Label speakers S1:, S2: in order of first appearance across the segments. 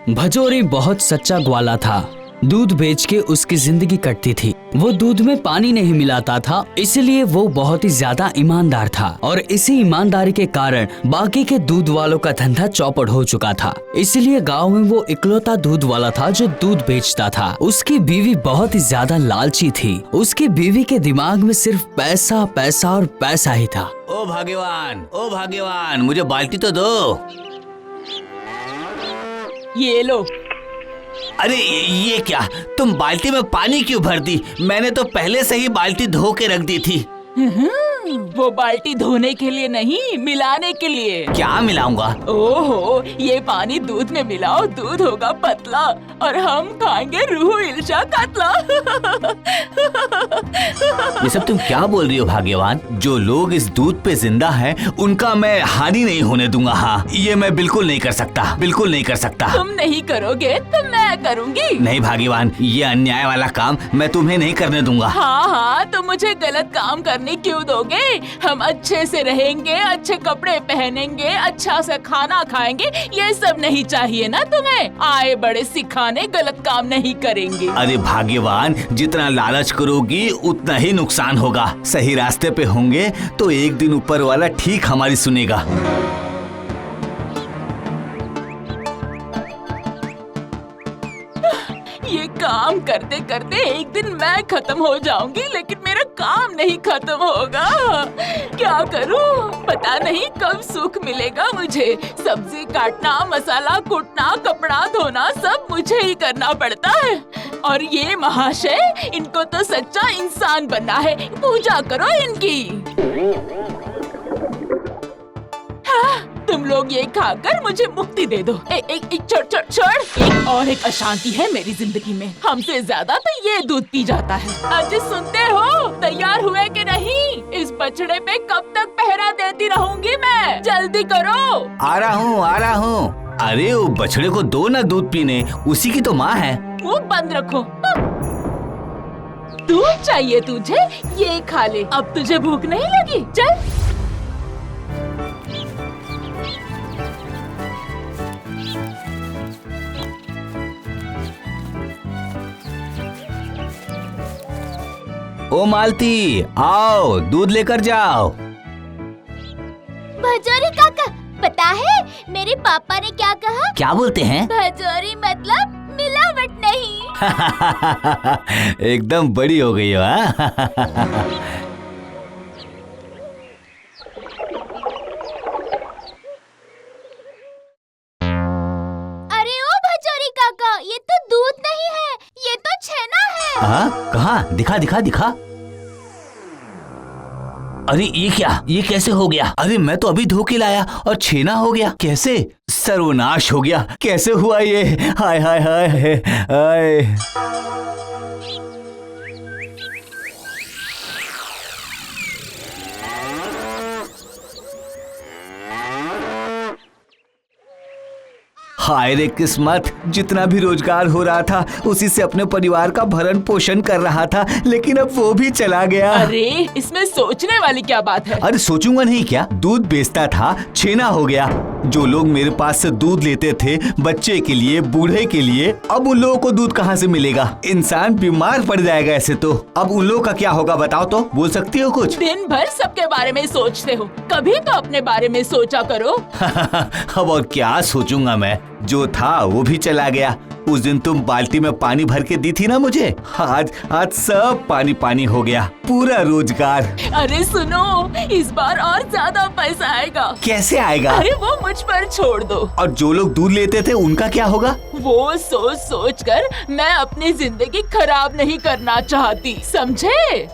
S1: भजोरी बहुत सच्चा ग्वाला था। दूध बेच के उसकी जिंदगी कटती थी। वो दूध में पानी नहीं मिलाता था, इसलिए वो बहुत ही ज्यादा ईमानदार था और इसी ईमानदारी के कारण बाकी के दूध वालों का धंधा चौपट हो चुका था। इसलिए गांव में वो इकलौता दूध वाला था जो दूध बेचता था। उसकी बीवी बहुत ही ज्यादा लालची थी। उसकी बीवी के दिमाग में सिर्फ पैसा पैसा और पैसा ही था।
S2: ओ भाग्यवान, मुझे बाल्टी तो दो।
S3: ये लो।
S2: अरे ये क्या, तुम बाल्टी में पानी क्यों भर दी? मैंने तो पहले से ही बाल्टी धो के रख दी थी।
S3: वो बाल्टी धोने के लिए नहीं, मिलाने के लिए।
S2: क्या मिलाऊंगा?
S3: ओहो, ये पानी दूध में मिलाओ, दूध होगा पतला और हम खाएंगे रूह इल्शा कतला।
S2: ये सब तुम क्या बोल रही हो भाग्यवान? जो लोग इस दूध पे जिंदा हैं, उनका मैं हानि नहीं होने दूंगा। हाँ, ये मैं बिल्कुल नहीं कर सकता, बिल्कुल नहीं कर सकता।
S3: तुम नहीं करोगे तो मैं करूँगी।
S2: नहीं भाग्यवान, ये अन्याय वाला काम मैं तुम्हें नहीं करने दूंगा।
S3: हाँ, तो मुझे गलत काम करने क्यों दोगे? हम अच्छे से रहेंगे, अच्छे कपड़े पहनेंगे, अच्छा से खाना खाएंगे। ये सब नहीं चाहिए ना तुम्हें? आए बड़े सिखाने, गलत काम नहीं करेंगे।
S2: अरे भाग्यवान, जितना लालच करोगी उतना ही नुकसान होगा। सही रास्ते पे होंगे तो एक दिन ऊपर वाला ठीक हमारी सुनेगा।
S3: ये काम करते करते एक दिन मैं खत्म हो जाऊंगी, लेकिन मेरा काम नहीं खत्म होगा। क्या करूं? पता नहीं कब सुख मिलेगा मुझे। सब्जी काटना, मसाला कूटना, कपड़ा धोना सब मुझे ही करना पड़ता है। और ये महाशय, इनको तो सच्चा इंसान बनना है। पूजा करो इनकी। हाँ, तुम लोग ये खाकर मुझे मुक्ति दे दो। छोड़। एक अशांति है मेरी जिंदगी में। हमसे ज्यादा तो ये दूध पी जाता है। आज सुनते हो? तैयार हुए कि नहीं? इस बछड़े पे कब तक पहरा देती रहूंगी मैं? जल्दी करो।
S2: आ रहा हूँ। अरे वो बछड़े को दो ना दूध पीने, उसी की तो माँ है।
S3: वो बंद रखो। दूध चाहिए तुझे? ये खा ले। अब तुझे भूख नहीं लगी? चल।
S2: ओ मालती, आओ दूध लेकर जाओ।
S4: भजोरी काका, पता है मेरे पापा ने क्या कहा?
S2: क्या बोलते हैं?
S4: भजोरी मतलब मिलावट नहीं।
S2: एकदम बड़ी हो गई हो। हाँ?
S4: अरे ओ भजोरी काका, ये तो दूध नहीं है, ये तो छेना है।
S2: हाँ, कहाँ? दिखा। अरे ये क्या? ये कैसे हो गया? अरे मैं तो अभी धो के लाया और छेना हो गया। कैसे? सर्वनाश हो गया। कैसे हुआ ये? हाय हाय हाय हाय। हाय रे किस्मत, जितना भी रोजगार हो रहा था उसी से अपने परिवार का भरण पोषण कर रहा था, लेकिन अब वो भी चला गया।
S3: अरे इसमें सोचने वाली क्या बात है?
S2: अरे सोचूंगा नहीं क्या? दूध बेचता था, छेना हो गया। जो लोग मेरे पास से दूध लेते थे बच्चे के लिए, बूढ़े के लिए, अब उन लोगों को दूध कहाँ से मिलेगा? इंसान बीमार पड़ जाएगा ऐसे तो। अब उन लोगों का क्या होगा बताओ तो? बोल सकती हो कुछ?
S3: दिन भर सबके बारे में सोचते हो, कभी तो अपने बारे में सोचा करो।
S2: अब और क्या सोचूंगा मैं? जो था वो भी चला गया। उस दिन तुम बाल्टी में पानी भर के दी थी ना मुझे, आज सब पानी हो गया, पूरा रोजगार।
S3: अरे सुनो, इस बार और ज्यादा पैसा आएगा।
S2: कैसे आएगा?
S3: अरे वो मुझ पर छोड़ दो।
S2: और जो लोग दूध लेते थे उनका क्या होगा?
S3: वो सोच कर मैं अपनी जिंदगी खराब नहीं करना चाहती, समझे?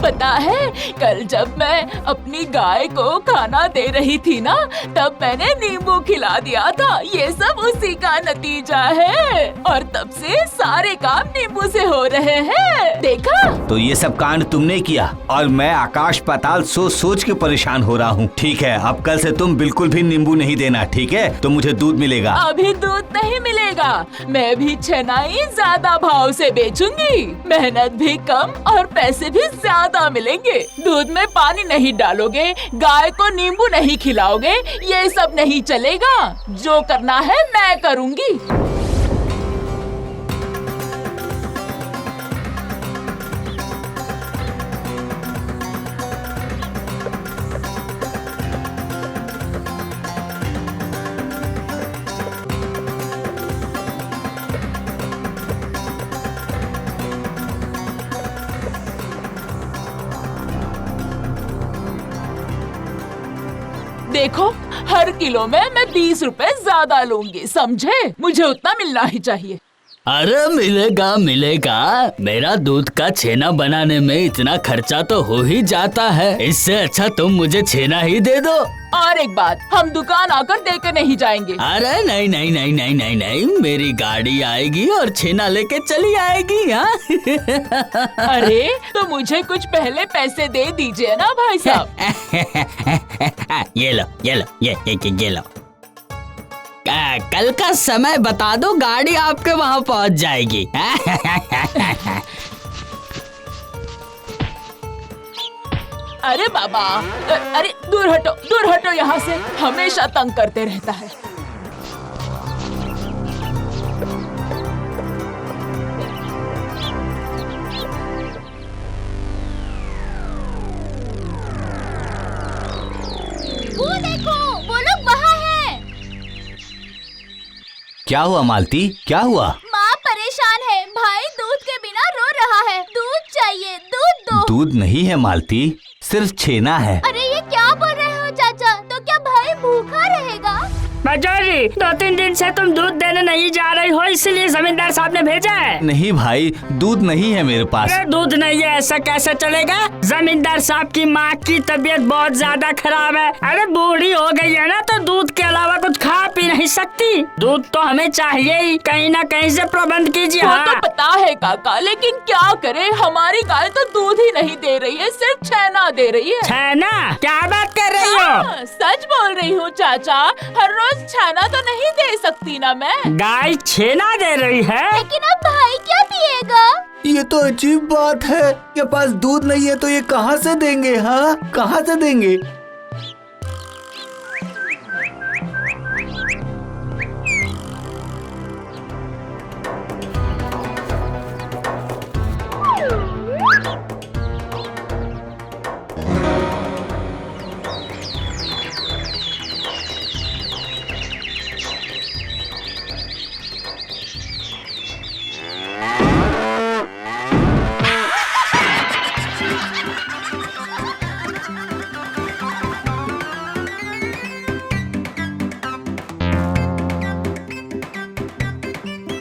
S3: पता है, कल जब मैं अपनी गाय को खाना दे रही थी ना, तब मैंने नींबू खिला दिया था। ये सब उसी का नतीजा है, और तब से सारे काम नींबू से हो रहे हैं। देखा?
S2: तो ये सब कांड तुमने किया और मैं आकाश पाताल सोच के परेशान हो रहा हूँ। ठीक है, अब कल से तुम बिल्कुल भी नींबू नहीं देना, ठीक है? तो मुझे दूध मिलेगा।
S3: अभी दूध नहीं मिलेगा। मैं भी छेना ही ज्यादा भाव से बेचूंगी, मेहनत भी कम और पैसे भी ज्यादा ज्यादा मिलेंगे। दूध में पानी नहीं डालोगे, गाय को नींबू नहीं खिलाओगे, ये सब नहीं चलेगा। जो करना है मैं करूँगी। देखो, हर किलो में मैं 20 रुपए ज्यादा लूंगी, समझे? मुझे उतना मिलना ही चाहिए।
S1: अरे मिलेगा मिलेगा, मेरा दूध का छेना बनाने में इतना खर्चा तो हो ही जाता है। इससे अच्छा तुम मुझे छेना ही दे दो।
S3: और एक बात, हम दुकान आकर देकर नहीं जाएंगे।
S1: अरे नहीं नहीं नहीं नहीं नहीं नहीं, मेरी गाड़ी आएगी और छेना लेके चली आएगी। हाँ
S3: अरे तो मुझे कुछ पहले पैसे दे दीजिए ना भाई साहब।
S1: ये लो ये लो ये लो। कल का समय बता दो, गाड़ी आपके वहाँ पहुँच जाएगी।
S3: अरे बाबा, अरे दूर हटो यहाँ से, हमेशा तंग करते रहता है।
S4: वो देखो, वो लोग वहाँ हैं।
S2: क्या हुआ मालती, क्या हुआ?
S4: माँ परेशान है, भाई दूध के बिना रो रहा है। दूध चाहिए, दूध दो।
S2: दूध नहीं है मालती, सिर्फ छेना है।
S4: अरे ये क्या बोल रहे हो चाचा? तो क्या भाई भूखा रहेगा?
S5: बजौरी, 2-3 दिन से तुम दूध देने नहीं जा रही हो, इसलिए जमींदार साहब ने भेजा है।
S2: नहीं भाई, दूध नहीं है मेरे पास।
S5: अरे दूध नहीं है, ऐसा कैसे चलेगा? जमींदार साहब की माँ की तबीयत बहुत ज्यादा खराब है। अरे बूढ़ी हो गई है ना, तो दूध के अलावा कुछ खा पी नहीं सकती। दूध तो हमें चाहिए ही, कहीं ना कहीं से प्रबंध कीजिए।
S3: वो
S5: हाँ
S3: तो पता है काका, लेकिन क्या करे, हमारी गाय तो दूध ही नहीं दे रही है, सिर्फ छेना दे रही है।
S5: छेना? क्या बात कर रही हो?
S3: हाँ, सच बोल रही हूँ चाचा, हर रोज छेना तो नहीं दे सकती ना मैं।
S5: गाय छेना दे रही है?
S4: लेकिन अब भाई क्या पिएगा?
S2: ये तो अजीब बात है, के पास दूध नहीं है तो ये कहाँ से देंगे? हाँ, कहाँ से देंगे?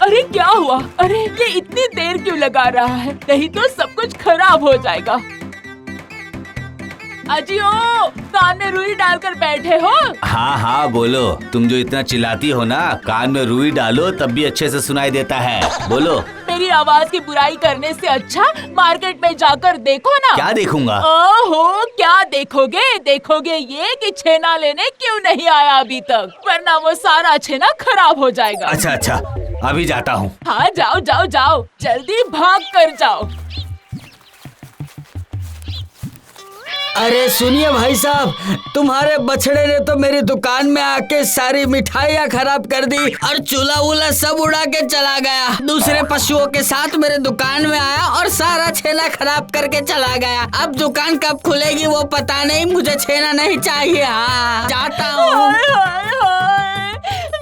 S3: अरे क्या हुआ? अरे ये इतनी देर क्यों लगा रहा है? नहीं तो सब कुछ खराब हो जाएगा। अजियो, कान में रुई डालकर बैठे हो?
S2: हाँ हाँ बोलो, तुम जो इतना चिल्लाती हो ना, कान में रुई डालो तब भी अच्छे से सुनाई देता है। बोलो।
S3: मेरी आवाज की बुराई करने से अच्छा मार्केट में जाकर देखो ना।
S2: क्या देखूंगा?
S3: ओहो, क्या देखोगे? देखोगे ये कि छेना लेने क्यों नहीं आया अभी तक, वरना वो सारा छेना खराब हो जाएगा।
S2: अच्छा अच्छा, अभी जाता हूँ।
S3: हाँ जाओ जाओ जाओ, जल्दी भाग कर जाओ।
S1: अरे सुनिए भाई साहब, तुम्हारे बछड़े ने तो मेरी दुकान में आके सारी मिठाइयाँ खराब कर दी और चूल्हा वूल्हा सब उड़ा के चला गया। दूसरे पशुओं के साथ मेरे दुकान में आया और सारा छेना खराब करके चला गया। अब दुकान कब खुलेगी वो पता नहीं, मुझे छेना नहीं चाहिए। हाँ जाता हूँ।
S3: हाय हाय हाय,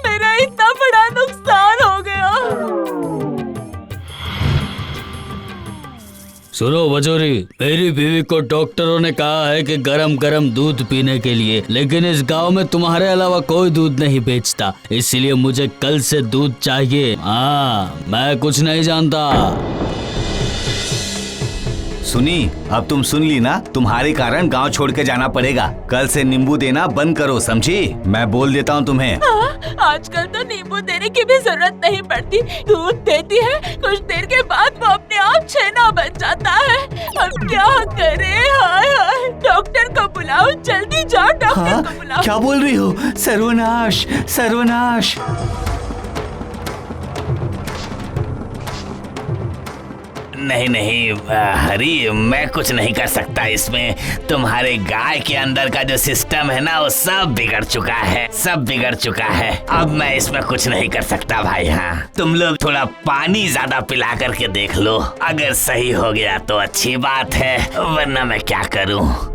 S3: मेरा इतना बड़ा नुकसान हो गया।
S1: सुनो बजोरी, मेरी बीवी को डॉक्टरों ने कहा है कि गरम गरम दूध पीने के लिए, लेकिन इस गांव में तुम्हारे अलावा कोई दूध नहीं बेचता, इसलिए मुझे कल से दूध चाहिए। हाँ, मैं कुछ नहीं जानता।
S2: सुनी, अब तुम सुन ली ना, तुम्हारे कारण गांव छोड़ के जाना पड़ेगा। कल से नींबू देना बंद करो, समझी? मैं बोल देता हूँ तुम्हें।
S3: आजकल तो नींबू देने की भी जरूरत नहीं पड़ती, दूध देती है, कुछ देर के बाद वो अपने आप छेना बन जाता है। अब क्या करे? हाय हाय, डॉक्टर को बुलाओ, जल्दी जाओ, डॉक्टर को बुलाओ।
S2: क्या बोल रही हो? सर्वनाश सर्वनाश।
S6: नहीं नहीं हरी, मैं कुछ नहीं कर सकता इसमें। तुम्हारे गाय के अंदर का जो सिस्टम है ना वो सब बिगड़ चुका है, सब बिगड़ चुका है। अब मैं इसमें कुछ नहीं कर सकता भाई। हाँ, तुम लोग थोड़ा पानी ज्यादा पिला करके देख लो, अगर सही हो गया तो अच्छी बात है, वरना मैं क्या करूं।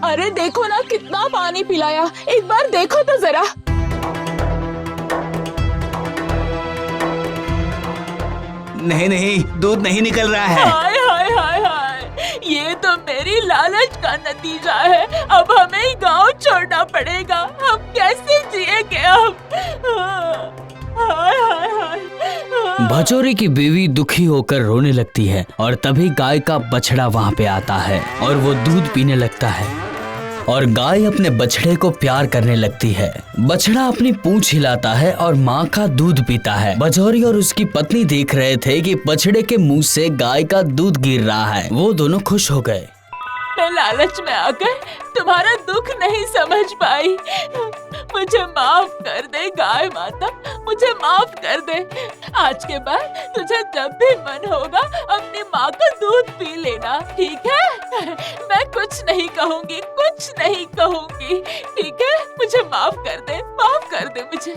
S3: अरे देखो ना कितना पानी पिलाया, एक बार देखो तो जरा।
S2: नहीं नहीं, दूध नहीं निकल रहा है।
S3: हाय हाय हाय हाय, ये तो मेरी लालच का नतीजा है। अब हमें ही गांव छोड़ना पड़ेगा, हम कैसे जिएंगे अब। हाय हाय हाय।
S1: भचोरी की बीवी दुखी होकर रोने लगती है और तभी गाय का बछड़ा वहाँ पे आता है और वो दूध पीने लगता है और गाय अपने बछड़े को प्यार करने लगती है। बछड़ा अपनी पूंछ हिलाता है और माँ का दूध पीता है। भचोरी और उसकी पत्नी देख रहे थे कि बछड़े के मुंह से गाय का दूध गिर रहा है। वो दोनों खुश हो गए।
S3: मैं लालच में आकर तुम्हारा दुख नहीं समझ पाई, मुझे माफ कर दे गाय माता, मुझे माफ कर दे। आज के बाद तुझे जब भी मन होगा अपनी माँ का दूध पी लेना, ठीक है? मैं कुछ नहीं कहूँगी, कुछ नहीं कहूँगी, ठीक है? मुझे माफ कर दे मुझे।